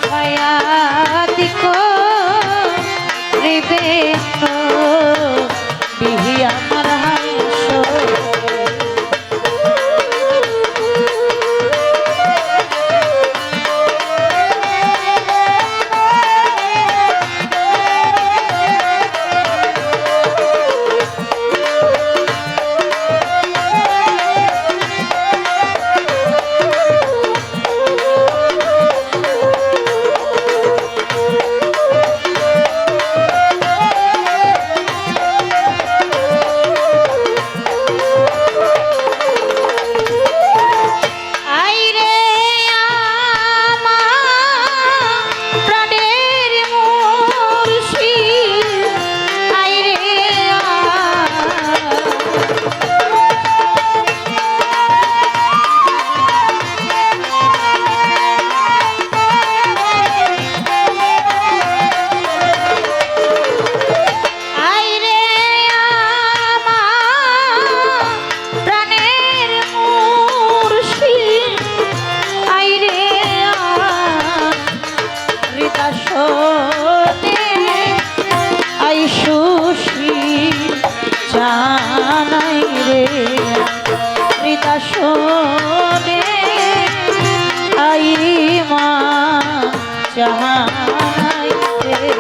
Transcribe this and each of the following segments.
সাফায়াতিকো রিবেন্ন বিহি আমার হাংস জানাই রে রিতাশনে আই মা জানাই রে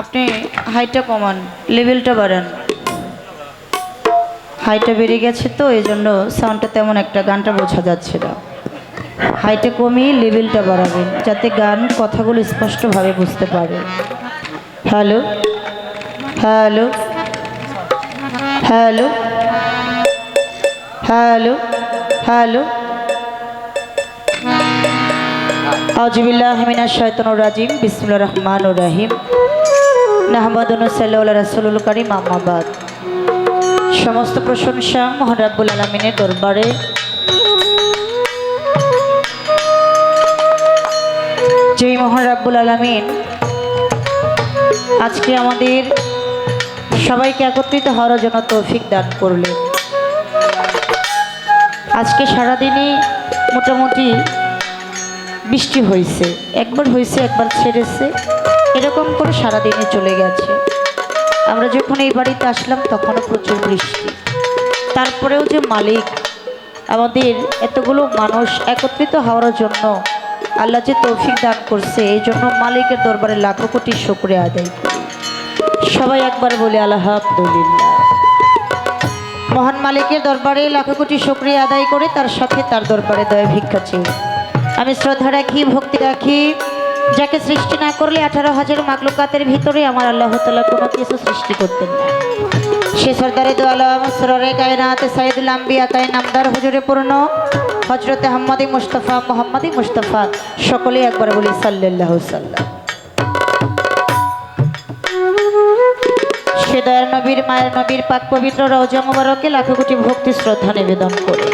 আপনি হাইটটা কমান লেভেলটা বাড়ান হাইটটা বেড়ে গেছে তো এই জন্য সাউন্ডটা তেমন একটা গানটা বোঝা যাচ্ছে না হাইটটা কমিয়ে লেভেলটা বাড়াবেন যাতে গান কথাগুলো স্পষ্টভাবে বুঝতে পারে hello hello hello hello hello আউযুবিল্লাহি মিনাশ শাইতানির রাজিম বিসমিল্লাহির রহমানির রহিম নাহমাদুহু সাল্লাল্লাহু আলা রাসূলিল কারীম আম্মা বাদ সমস্ত প্রশংসা মহান রব্বুল আলামিনের দরবারে যেই মহান রব্বুল আলামিন আজকে আমাদের সবাইকে একত্রিত হওয়ার জন্য তৌফিক দান করলেন আজকে সারাদিনই মোটামুটি বৃষ্টি হয়েছে একবার ছেড়েছে এরকম করে সারাদিনে চলে গেছে আমরা যখন এই বাড়িতে আসলাম তখনও প্রচুর বৃষ্টি তারপরেও যে মালিক আমাদের এতগুলো মানুষ একত্রিত হওয়ার জন্য আল্লাহ যে তৌফিক দান করছে এই জন্য মালিকের দরবারে লাখো কোটি শুকরিয়া আদায় করি সবাই একবার বলে আলহামদুলিল্লাহ মহান মালিকের দরবারে লাখো কোটি শুকরিয়া আদায় করে তার সাথে তার দরবারে দয়া ভিক্ষা চেয়ে আমি শ্রদ্ধা রাখি ভক্তি রাখি যাকে সৃষ্টি না করলে 18,000 মাখলুকাতের ভিতরে আমার আল্লাহ তাআলা কোনো কিছু সৃষ্টি করতেন না সে সরদারে দো আলম সররে কায়নাত সাইয়্যিদুল আম্বিয়া কায় নামদার হুজুরে পূর্ণ হযরতে মুহাম্মদি মুস্তাফা সকলেই একবার বলি সাল্লাল্লাহু সাল্লাম সে দয়ার নবীর মায়ের নবীর পাক পবিত্র রওজা মুবারকে লাখো কোটি ভক্তি শ্রদ্ধা নিবেদন করে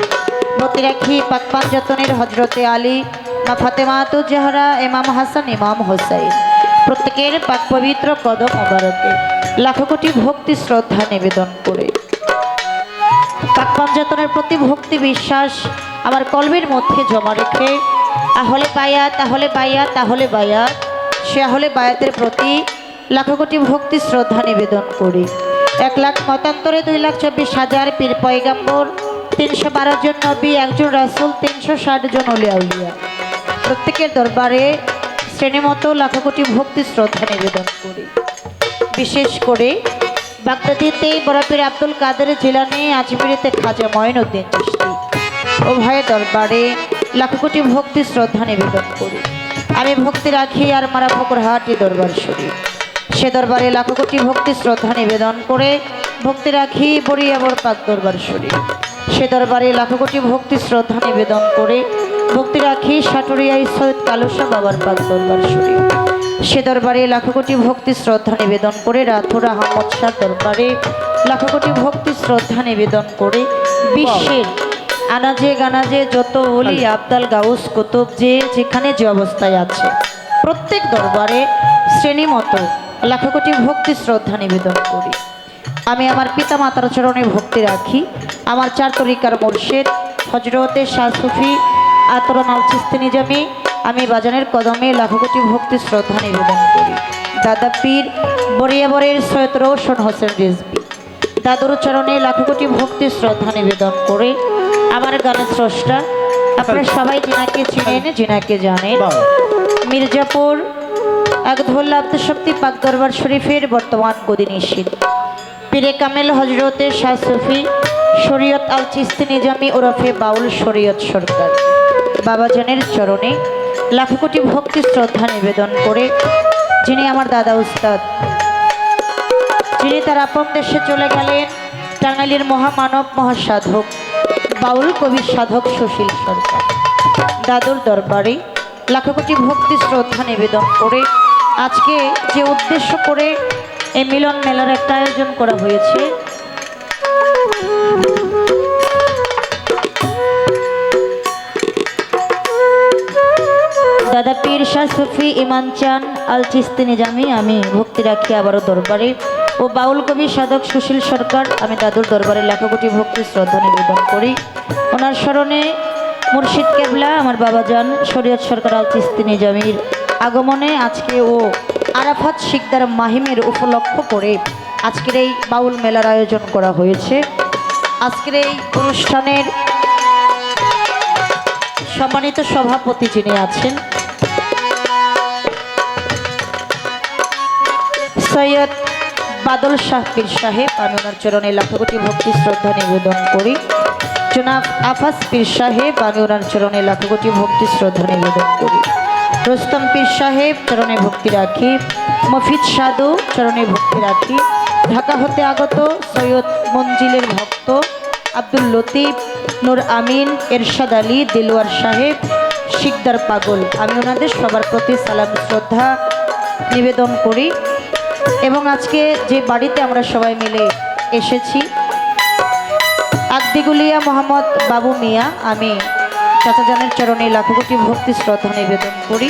ভক্তি রাখি পাক পাঞ্জাতনের হযরতে আলী মা ফাতেমাতুজ জাহরা ইমাম হাসান ইমাম হোসেন প্রত্যেকের পাক পবিত্র কদম মুবারকে লাখো কোটি ভক্তি শ্রদ্ধা নিবেদন করে পাক পাঞ্জাতনের প্রতি ভক্তি বিশ্বাস আমার কলবের মধ্যে জমা রেখে আহলে বায়াত সে আহলে বায়াতের প্রতি লাখো কোটি ভক্তি শ্রদ্ধা নিবেদন করি 1 লাখ মতান্তরে 2,24,000 পীর পয়গম্বর 312 জন নবী একজন রাসূল 360 জন ওলি আউলিয়া প্রত্যেকের দরবারে শ্রেণীমতো লাখো কোটি ভক্তি শ্রদ্ধা নিবেদন করি বিশেষ করে বাগদাদিতে বড় পীর আব্দুল কাদের জিলানী আজমিরিতে খাজা মঈনুদ্দিন চিশতি উভয়ের দরবারে লাখো কোটি ভক্তি শ্রদ্ধা নিবেদন করি আমি ভক্তি রাখি আর মারা ফকরহাটি দরবার শরীফ সে দরবারে লাখো কোটি ভক্তি শ্রদ্ধা নিবেদন করে ভক্তি রাখি বড়িয়াবর পাক দরবার শরীফ সে দরবারে লাখো কোটি ভক্তি শ্রদ্ধা নিবেদন করে ভক্তি রাখি সাটুরিয়াই সৈয়দ কালুসা বাবার পাক দরবার শরীফ। সে দরবারে লাখো কোটি ভক্তি শ্রদ্ধা নিবেদন করে রাথুর আহমদ শাহ দরবারে লাখো কোটি ভক্তি শ্রদ্ধা নিবেদন করে বিশ্বের আনাজে গানাজে যত ওলি আবদাল গাউস কুতুব যে যেখানে যে অবস্থায় আছে প্রত্যেক দরবারে শ্রেণী মতো লাখো কোটি ভক্তি শ্রদ্ধা নিবেদন করি। আমি আমার পিতা মাতার চরণে ভক্তি রাখি। আমার চার তরিকার মুর্শিদ হজরতে শাহ সুফি আতরন আল চিস্তি নিজামি আমি বাজানের কদমে লাখো কোটি ভক্তি শ্রদ্ধা নিবেদন করি। দাদা পীর বরিয়াবরের সৈয়দ রৌশন হোসেন রিজভী দাদুর চরণে লাখো কোটি ভক্তি শ্রদ্ধা নিবেদন করে আমার গানের স্রষ্টা আপনারা সবাই যিনাকে চিনেন যিনাকে জানেন মির্জাপুর একধোল্লা আব্দুশক্তি পাক দরবার শরীফের বর্তমান গদিনিশীল পীরে কামেল হজরতে শাহ সুফি শরীয়ত আল চিস্তি নিজামি ওরফে বাউল শরীয়ত সরকার বাবাজানের চরণে লাখো কোটি ভক্তি শ্রদ্ধা নিবেদন করে যিনি আমার দাদা উস্তাদ যিনি তার আপন দেশে চলে গেলেন টাঙ্গাইলের মহামানব মহাসাধক বাউল কবি সাধক সুশীল সরকার দাদুর দরবারে লাখো কোটি ভক্তি শ্রদ্ধা নিবেদন করে আজকে যে উদ্দেশ্য করে এই মিলন মেলার একটা আয়োজন করা হয়েছে দাদা পীর শাহ সুফি ইমান চান আল চিস্তি নিজামি আমি ভক্তি রাখি আবারও দরবারে ও বাউল কবি সাধক সুশীল সরকার আমি দাদুর দরবারে লাখো কোটি ভক্তি শ্রদ্ধা নিবেদন করি। ওনার স্মরণে মুর্শিদ কেবলা আমার বাবাজান শরীয়ত সরকার আল চিস্তি নিজামির আগমনে আজকে ও আরাফাত শিকদার মাহিমের উপলক্ষ করে আজকের এই বাউল মেলার আয়োজন করা হয়েছে। আজকের এই অনুষ্ঠানের সম্মানিত সভাপতি যিনি আছেন সৈয়দ বাদল শাহ পীর সাহেব আমি ওনার চরণে লাখো কোটি ভক্তি শ্রদ্ধা নিবেদন করি। জনাব আফাস পীর সাহেব আমি ওনার চরণে লাখো কোটি ভক্তি শ্রদ্ধা নিবেদন করি। রুস্তম পীর সাহেব চরণে ভক্তি রাখি। মফিজ সাধু চরণে ভক্তি রাখি। ঢাকা হতে আগত সৈয়দ মঞ্জিলের ভক্ত আব্দুল লতিফ নূর আমিন এরশাদ আলী দিলওয়ার সাহেব শিকদার পাগল আমি ওনাদের সবার প্রতি সালাম শ্রদ্ধা নিবেদন করি। এবং আজকে যে বাড়িতে আমরা সবাই মিলে এসেছি আকদিগুলিয়া মোহাম্মদ বাবু মিয়া আমি চাচাজানের চরণে লাখো কোটি ভক্তি শ্রদ্ধা নিবেদন করি।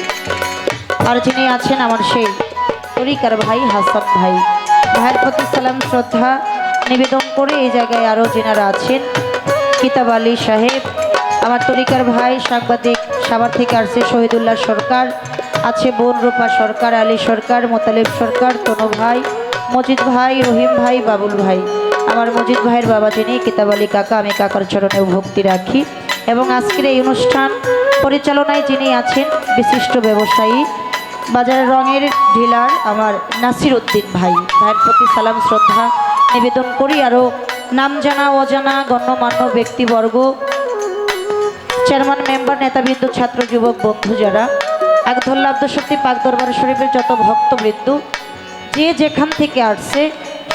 আর যিনি আছেন আমার সেই তরিকার ভাই হাসান ভাইয়ের প্রতি সালাম শ্রদ্ধা নিবেদন করে এই জায়গায় আরও যেনারা আছেন কিতাব আলী সাহেব আমার তরিকার ভাই সাংবাদিক সাভার থেকে আসছে শহীদুল্লাহ সরকার আছে বোন রূপা সরকার আলী সরকার মোতালেব সরকার তনু ভাই মজিদ ভাই রহিম ভাই বাবুল ভাই আমার মজিদ ভাইয়ের বাবা যিনি কিতাব আলী কাকা আমি কাকার চরণেও ভক্তি রাখি। এবং আজকের এই অনুষ্ঠান পরিচালনায় যিনি আছেন বিশিষ্ট ব্যবসায়ী বাজারের রঙের ডিলার আমার নাসির উদ্দিন ভাইয়ের প্রতি সালাম শ্রদ্ধা নিবেদন করি। আরও নাম জানা অজানা গণ্যমান্য ব্যক্তিবর্গ চেয়ারম্যান মেম্বার নেতাবৃন্দ ছাত্র যুবক বন্ধু যারা একধোল্লা আব্দুশক্তি পাক দরবার শরীফের যত ভক্তবৃন্দ যে যেখান থেকে আসছে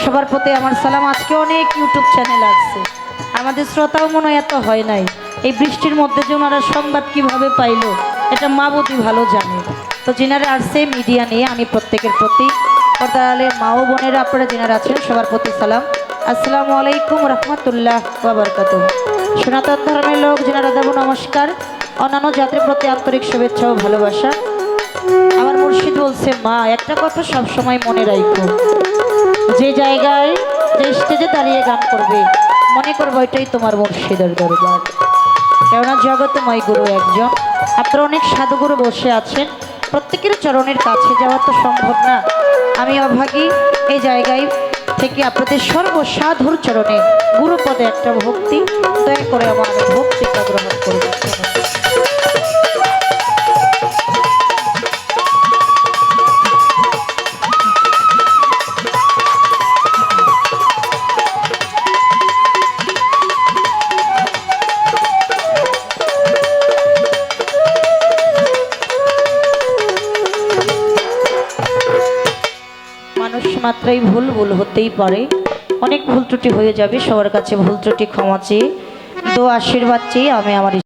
সবার প্রতি আমার সালাম। আজকে অনেক ইউটিউব চ্যানেল আসছে আমাদের শ্রোতাও মনে হয় এত হয় নাই এই বৃষ্টির মধ্যে যে ওনারা সংবাদ কীভাবে পাইল এটা মা বুদ্ধি ভালো জানে। তো যিনারা আসছে মিডিয়া নিয়ে আমি প্রত্যেকের প্রতি পর্দালে মা ও বোনেরা আপনারা যিনারা আছেন সবার প্রতি সালাম আসসালামু আলাইকুম রহমতুল্লাহ ওয়া বারাকাতুহু। সনাতন ধর্মের লোক যিনারা দেব নমস্কার। অন্যান্য জাতির প্রতি আন্তরিক শুভেচ্ছা ও ভালোবাসা। আমার মুর্শিদ বলছে মা একটা কথা সব সময় মনে রাখো যে জায়গায় যে স্টেজে দাঁড়িয়ে গান করবে মনে করবো এটাই তোমার মুর্শিদের দরবার। কেননা জগতময় গুরু একজন আপনারা অনেক সাধুগুরু বসে আছেন প্রত্যেকের চরণের কাছে যাওয়া তো সম্ভব না। আমি অভাগী এই জায়গায় থেকে আপনাদের সর্বসাধুর চরণে গুরুপদে একটা ভক্তি দয়া করে আমার ভক্তিটা গ্রহণ করবে। মাত্রাই ভুল হতেই পারে অনেক ভুল ত্রুটি হয়ে যাবে সবার কাছে ভুল ত্রুটি ক্ষমা চেয়ে দো আশীর্বাদ চেয়ে আমি আমার